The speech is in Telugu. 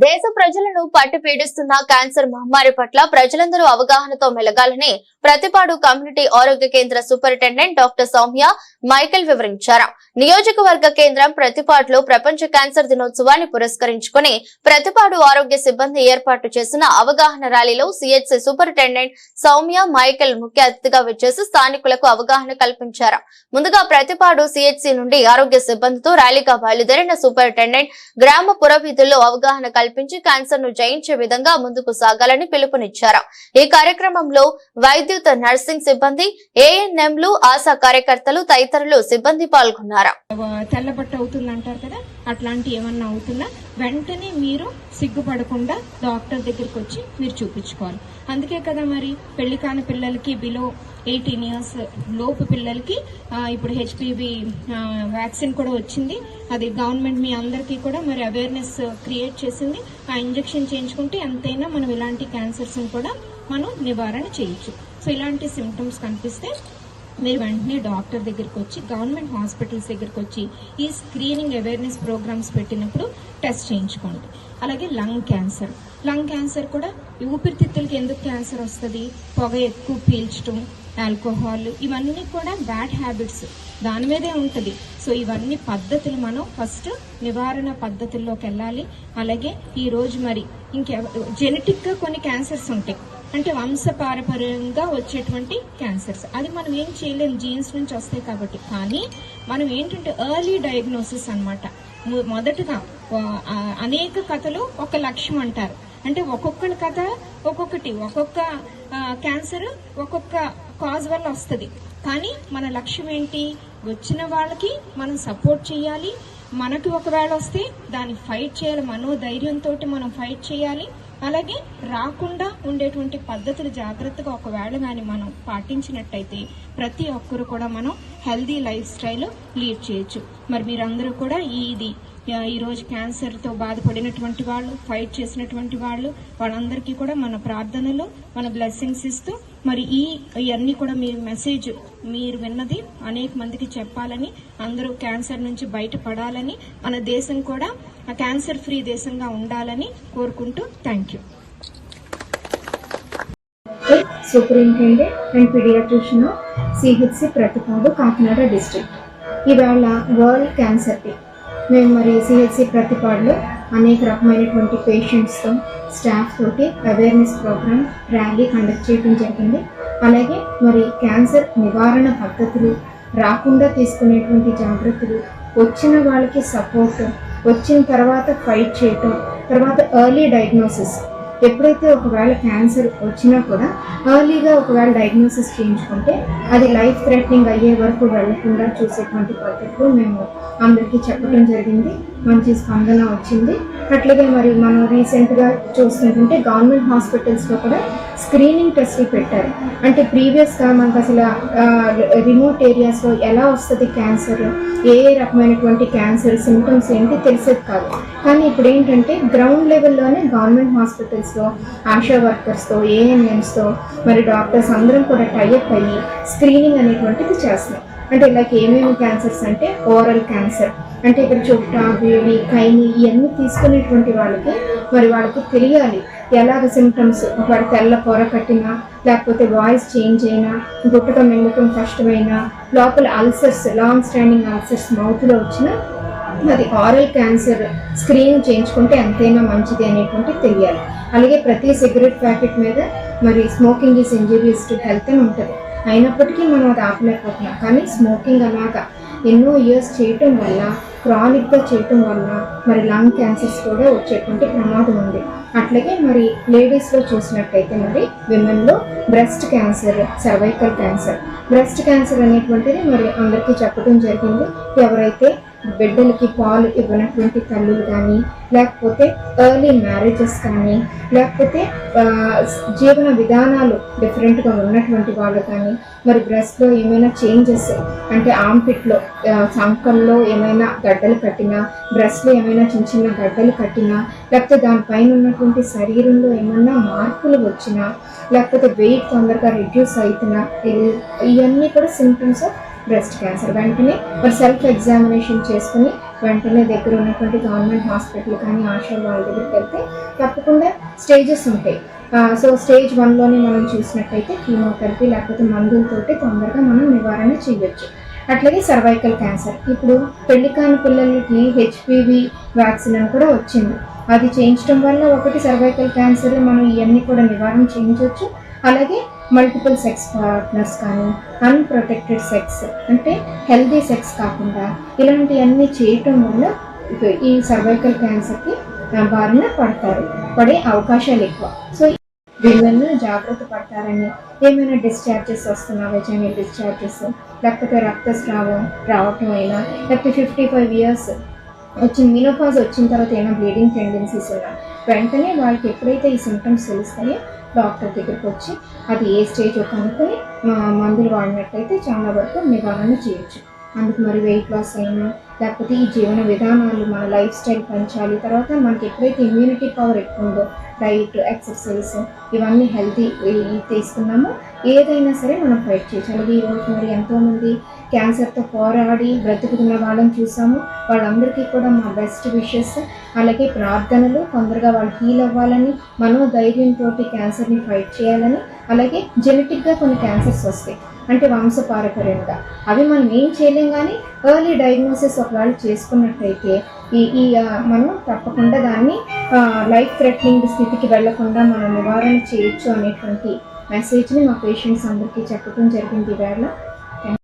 దేశ ప్రజలను పట్టి పీడిస్తున్న క్యాన్సర్ మహమ్మారి పట్ల ప్రజలందరూ అవగాహనతో మెలగాలని ప్రతిపాడు కమ్యూనిటీ ఆరోగ్య కేంద్ర సూపరింటెండెంట్ డాక్టర్ సౌమ్య మైకేల్ వివరించారు. నియోజకవర్గ కేంద్రం ప్రతిపాడులో ప్రపంచ క్యాన్సర్ దినోత్సవాన్ని పురస్కరించుకుని ప్రతిపాడు ఆరోగ్య సిబ్బంది ఏర్పాటు చేసిన అవగాహన ర్యాలీలో సిహెచ్సి సూపరింటెండెంట్ సౌమ్య మైకేల్ ముఖ్య అతిథిగా వచ్చేసి స్థానికులకు అవగాహన కల్పించారు. ముందుగా ప్రతిపాడు సిహెచ్సి నుండి ఆరోగ్య సిబ్బందితో ర్యాలీగా బయలుదేరిన సూపరింటెండెంట్ గ్రామ పురవీధుల్లో అవగాహన కల్పించి క్యాన్సర్ ను జయించే విధంగా ముందుకు సాగాలని పిలుపునిచ్చారు. ఈ కార్యక్రమంలో వైద్యుత నర్సింగ్ సిబ్బంది, ఏఎన్ఎంలు, ఆశా కార్యకర్తలు తదితరులు సిబ్బంది పాల్గొన్నారు. తెల్లబట్ట అవుతుందంటారు కదా, అట్లాంటి ఏమన్నా అవుతున్నా వెంటనే మీరు సిగ్గుపడకుండా డాక్టర్ దగ్గరికి వచ్చి మీరు చూపించుకోవాలి. అందుకే కదా మరి పెళ్లి కాని పిల్లలకి, బిలో 18 years లోపు పిల్లలకి ఇప్పుడు హెచ్పివి వ్యాక్సిన్ కూడా వచ్చింది. అది గవర్నమెంట్ మీ అందరికీ కూడా మరి అవేర్నెస్ క్రియేట్ చేసింది. ఆ ఇంజెక్షన్ చేయించుకుంటే ఎంతైనా మనం ఇలాంటి క్యాన్సర్స్ కూడా మనం నివారణ చేయొచ్చు. సో ఇలాంటి సిమ్టమ్స్ కనిపిస్తే మీరు వెంటనే డాక్టర్ దగ్గరికి వచ్చి, గవర్నమెంట్ హాస్పిటల్స్ దగ్గరికి వచ్చి ఈ స్క్రీనింగ్ అవేర్నెస్ ప్రోగ్రామ్స్ పెట్టినప్పుడు టెస్ట్ చేయించుకోండి. అలాగే లంగ్ క్యాన్సర్ కూడా ఊపిరితిత్తులకి ఎందుకు క్యాన్సర్ వస్తుంది? పొగ ఎక్కువ పీల్చడం, ఆల్కహాల్, ఇవన్నీ కూడా బ్యాడ్ హ్యాబిట్స్ దాని మీదే ఉంటుంది. సో ఇవన్నీ పద్ధతులు మనం ఫస్ట్ నివారణ పద్ధతుల్లోకి వెళ్ళాలి. అలాగే ఈ రోజు మరి జెనెటిక్ గా కొన్ని క్యాన్సర్స్ ఉంటాయి, అంటే వంశపారపర్యంగా వచ్చేటువంటి క్యాన్సర్స్. అది మనం ఏం చేయలేము, జీన్స్ నుంచి వస్తాయి కాబట్టి. కానీ మనం ఏంటంటే ఎర్లీ డయాగ్నోసిస్ అన్నమాట. మొదటగా అనేక కథలు ఒక లక్ష్యం అంటారు. అంటే ఒక్కొక్కరి కథ ఒక్కొక్కటి, ఒక్కొక్క క్యాన్సర్ ఒక్కొక్క కాజ్ వల్ల వస్తుంది. కానీ మన లక్ష్యం ఏంటి? వచ్చిన వాళ్ళకి మనం సపోర్ట్ చేయాలి. మనకి ఒకవేళ వస్తే దాన్ని ఫైట్ చేయాలి, మనోధైర్యంతో మనం ఫైట్ చేయాలి. అలాగే రాకుండా ఉండేటువంటి పద్ధతులు జాగ్రత్తగా ఒకవేళ కానీ మనం పాటించినట్టయితే ప్రతి ఒక్కరు కూడా మనం హెల్దీ లైఫ్ స్టైల్ లీడ్ చేయొచ్చు. మరి మీరందరూ కూడా ఈరోజు క్యాన్సర్తో బాధపడినటువంటి వాళ్ళు, ఫైట్ చేసినటువంటి వాళ్ళందరికీ కూడా మన ప్రార్థనలు, మన బ్లెస్సింగ్స్ ఇస్తూ మరి ఇవన్నీ కూడా మీ మెసేజ్ మీరు విన్నది అనేక మందికి చెప్పాలని, అందరూ క్యాన్సర్ నుంచి బయటపడాలని, మన దేశం కూడా క్యాన్సర్ ఫ్రీ దేశంగా ఉండాలని కోరుకుంటూ thank you. Superintendent and paediatrician CHC Prathipadu, Kakinada district. ఇవాళ వరల్డ్ క్యాన్సర్ డే. మేము మరి సిహెచ్సి ప్రతిపాడులో అనేక రకమైనటువంటి పేషెంట్స్తో, స్టాఫ్ తోటి అవేర్నెస్ ప్రోగ్రామ్ ర్యాలీ కండక్ట్ చేయడం జరిగింది. అలాగే మరి క్యాన్సర్ నివారణ పద్ధతులు, రాకుండా తీసుకునేటువంటి జాగ్రత్తలు, వచ్చిన వాళ్ళకి సపోర్ట్, వచ్చిన తర్వాత ఫైట్ చేయటం, తర్వాత ఎర్లీ డయాగ్నోసిస్. ఎప్పుడైతే ఒకవేళ క్యాన్సర్ వచ్చినా కూడా ఎర్లీగా ఒకవేళ డయాగ్నోసిస్ చేయించుకుంటే అది లైఫ్ థ్రెటనింగ్ అయ్యే వరకు వెళ్లకుండా చూసేటువంటి పద్ధతులు మేము అందరికీ చెప్పడం జరిగింది. మంచి స్పందన వచ్చింది. అట్లాగే మరి మనం రీసెంట్గా చూస్తుంటే గవర్నమెంట్ హాస్పిటల్స్లో కూడా స్క్రీనింగ్ టెస్టులు పెట్టారు. అంటే ప్రీవియస్గా మనకు అసలు రిమోట్ ఏరియాస్లో ఎలా వస్తుంది క్యాన్సర్, ఏ రకమైనటువంటి క్యాన్సర్ సిమ్టమ్స్ ఏంటి తెలిసేది కాదు. కానీ ఇప్పుడు ఏంటంటే గ్రౌండ్ లెవెల్లోనే గవర్నమెంట్ హాస్పిటల్స్లో ఆశా వర్కర్స్తో, ఏఎన్ఎంస్తో మరి డాక్టర్స్ అందరం కూడా టైఅప్ అయ్యి స్క్రీనింగ్ అనేటువంటిది చేస్తున్నాం. అంటే ఇలా ఏమేమి క్యాన్సర్స్ అంటే ఓరల్ క్యాన్సర్, అంటే ఇక్కడ చుట్ట, వేడి, కైని ఇవన్నీ తీసుకునేటువంటి వాళ్ళకి తెలియాలి ఎలాగ సిమ్టమ్స్. ఒకవేళ తెల్ల పొర కట్టినా, లేకపోతే వాయిస్ చేంజ్ అయినా, గుట్టగా మింగటం కష్టమైనా, లోపల అల్సర్స్, లాంగ్ స్టాండింగ్ అల్సర్స్ మౌత్లో వచ్చినా అది ఆరల్ క్యాన్సర్ స్క్రీన్ చేయించుకుంటే ఎంతైనా మంచిది అనేటువంటి తెలియాలి. అలాగే ప్రతి సిగరెట్ ప్యాకెట్ మీద మరి smoking is injurious to health అని ఉంటుంది. అయినప్పటికీ మనం అది ఆపలేకపోతున్నాం. కానీ స్మోకింగ్ అలాగా ఎన్నో ఇయర్స్ చేయటం వల్ల, క్రానిక్గా చేయటం వల్ల మరి లంగ్ క్యాన్సర్స్ కూడా వచ్చేటువంటి ప్రమాదం ఉంది. అట్లాగే మరి లేడీస్లో చూసినట్టయితే మరి విమెన్లో breast cancer, cervical cancer. Breast cancer అనేటువంటిది మరి అందరికీ చెప్పడం జరిగింది. ఎవరైతే బిడ్డలకి పాలు ఇవ్వనటువంటి తల్లులు కానీ, లేకపోతే ఎర్లీ మ్యారేజెస్ కానీ, లేకపోతే జీవన విధానాలు డిఫరెంట్గా ఉన్నటువంటి వాళ్ళు కానీ, మరి బ్రెస్ట్లో ఏమైనా చేంజెస్ అంటే ఆంపిట్లో, సంకల్లో ఏమైనా గడ్డలు కట్టినా, బ్రెస్ట్లో ఏమైనా చిన్న చిన్న గడ్డలు కట్టినా, లేకపోతే దానిపైన ఉన్నటువంటి శరీరంలో ఏమైనా మార్పులు వచ్చినా, లేకపోతే వెయిట్ తొందరగా రిడ్యూస్ అవుతున్నా, ఇవన్నీ కూడా సిమ్టమ్స్ ఆఫ్ బ్రెస్ట్ క్యాన్సర్. వెంటనే మరి సెల్ఫ్ ఎగ్జామినేషన్ చేసుకుని వెంటనే దగ్గర ఉన్నటువంటి గవర్నమెంట్ హాస్పిటల్ కానీ ఆశా వాళ్ళ దగ్గరికి వెళ్తే తప్పకుండా స్టేజెస్ ఉంటాయి. సో స్టేజ్ 1లోనే మనం చూసినట్టయితే కీమోథెరపీ లేకపోతే మందులతోటి తొందరగా మనం నివారణ చేయొచ్చు. అట్లాగే సర్వైకల్ క్యాన్సర్, ఇప్పుడు పెళ్లి కాని పిల్లలకి హెచ్పివి వ్యాక్సిన్ అని కూడా వచ్చింది. అది చేయించడం వల్ల ఒకటి సర్వైకల్ క్యాన్సర్ మనం ఇవన్నీ కూడా నివారణ చేయించవచ్చు. అలాగే మల్టిపుల్ సెక్స్ పార్ట్నర్స్ కానీ అన్ప్రొటెక్టెడ్ సెక్స్ అంటే హెల్దీ సెక్స్ కాకుండా ఇలాంటివన్నీ చేయటం వల్ల ఈ సర్వైకల్ క్యాన్సర్కి బారిన పడే అవకాశాలు ఎక్కువ. సో వీళ్ళను జాగ్రత్త పడతారని ఏమైనా డిశ్చార్జెస్ వస్తున్నా వెజైనల్ డిశ్చార్జెస్ లేకపోతే రక్తస్రావం రావటం అయినా లేకపోతే 55 years వచ్చిన మినోపాజ్ వచ్చిన తర్వాత ఏమైనా బ్లీడింగ్ టెండెన్సీస్ ఉన్నా వెంటనే వాళ్ళకి ఎప్పుడైతే ఈ సింటమ్స్ తెలుస్తాయో డాక్టర్ దగ్గరికి వచ్చి అది ఏ స్టేజ్ కనుక్కొని మందులు వాడినట్టయితే చాలా వరకు నివారణ చేయొచ్చు. అందుకు మరి వెయిట్ లాస్ అయినా లేకపోతే ఈ జీవన విధానాలు మన లైఫ్ స్టైల్ పెంచాలి. తర్వాత మనకి ఎప్పుడైతే ఇమ్యూనిటీ పవర్ ఎక్కువ ఉందో డైట్ ఎక్సర్సైజ్ ఇవన్నీ హెల్తీ తీసుకున్నామో ఏదైనా సరే మనం ఫైట్ చేయొచ్చు. అలాగే ఈరోజు మరి ఎంతోమంది క్యాన్సర్తో పోరాడి బ్రతుకుతున్న వాళ్ళని చూసాము. వాళ్ళందరికీ కూడా మా బెస్ట్ విషెస్, అలాగే ప్రార్థనలు. తొందరగా వాళ్ళు హీల్ అవ్వాలని, మనోధైర్యంతో క్యాన్సర్ని ఫైట్ చేయాలని. అలాగే జెనెటిక్గా కొన్ని క్యాన్సర్స్ వస్తాయి అంటే వంశపారపర్యంగా, అవి మనం ఏం చేయలేం. కానీ ఎర్లీ డయాగ్నోసిస్ ఒకవేళ చేసుకున్నట్టయితే మనం తప్పకుండా దాన్ని లైఫ్ థ్రెటనింగ్ స్థితికి వెళ్లకుండా మనం నివారణ చేయొచ్చు అనేటువంటి మెసేజ్ని మా పేషెంట్స్ అందరికీ చెప్పడం జరిగింది. ఈవేళ